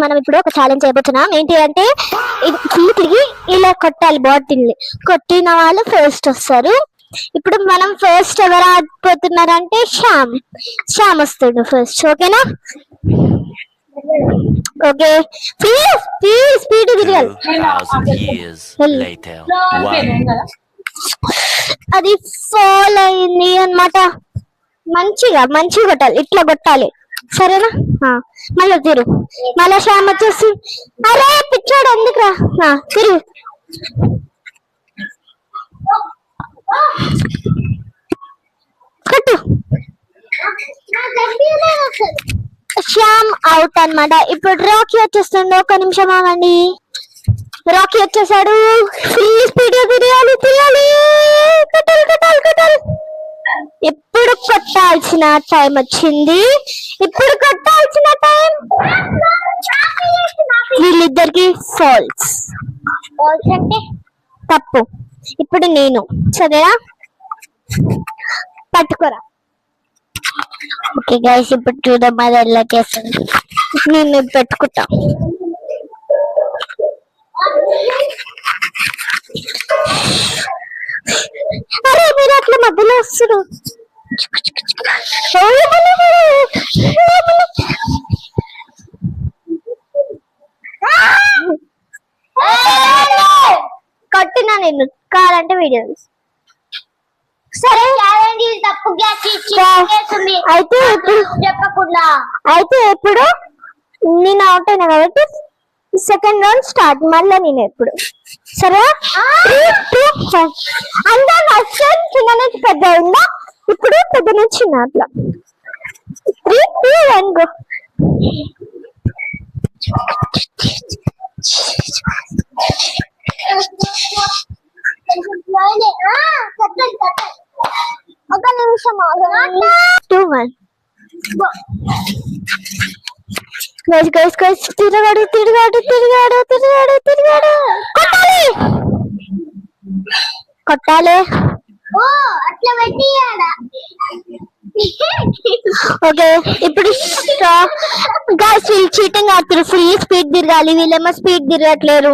మనం ఇప్పుడు ఒక ఛాలెంజ్ చేయబోతున్నాం. ఏంటి అంటే తిరిగి ఇలా కొట్టాలి, బాటిల్ కొట్టిన వాళ్ళు ఫస్ట్ వస్తారు. ఇప్పుడు మనం ఫస్ట్ ఎవరు ఆడిపోతున్నారంటే శ్యామ్ వస్తాడు ఫస్ట్. ఓకేనా? ఓకే, స్పీడ్ తిరగాలి. అది ఫాల్ అయింది అన్నమాట. మంచిగా కొట్టాలి, ఇట్లా కొట్టాలి. సరేనా? మళ్ళీ తిరుగు. మళ్ళా శ్యామ్ వచ్చేసి అరే పిచ్చాడు ఎందుకురా, తిరుగు. కట్టు. శ్యామ్ అవుట్ అన్నమాట. ఇప్పుడు రాకీ వచ్చేస్తుండే. ఒక నిమిషం ఆగండి. రాకీ వచ్చేసాడు. స్పీడ్ తిరగాలి. కట్టాలి. ఎప్పుడు కొట్టాల్సిన టైం వచ్చింది. ఇప్పుడు కొట్టాల్సిన టైం. వీళ్ళిద్దరికి ఫాల్స్ అంటే తప్పు. ఇప్పుడు నేను, సరేనా? పట్టుకోరా. ఓకే గైస్, ఇప్పుడు చూద్దాం అది ఎలా చేస్తుంది. నేను పెట్టుకుంటా. అరే మీరు అట్లా మధ్యలో వస్తారు. కొట్టినా నేను, కావాలంటే వీడియో. సరే, అయితే ఇప్పుడు నేను అవుట్ అయినా కాబట్టి సెకండ్ రౌండ్ స్టార్ట్. మళ్ళీ నేను ఎప్పుడు. సరే, అంతా ఫస్ట్ చిన్న నుంచి పెద్ద ఉందా, ఇప్పుడు పెద్ద నుంచి చిన్న. అట్లా 3, 2, 1 గో. ఒక నిమిషం 2, 1 గైస్ తిరగాడు. కొట్టాలి. ఓకే, ఇప్పుడు గైస్ వీళ్ళు చీటింగ్ ఆడుతారు. ఫుల్ స్పీడ్ తిరగాలి. వీళ్ళేమో స్పీడ్ తిరగట్లేరు.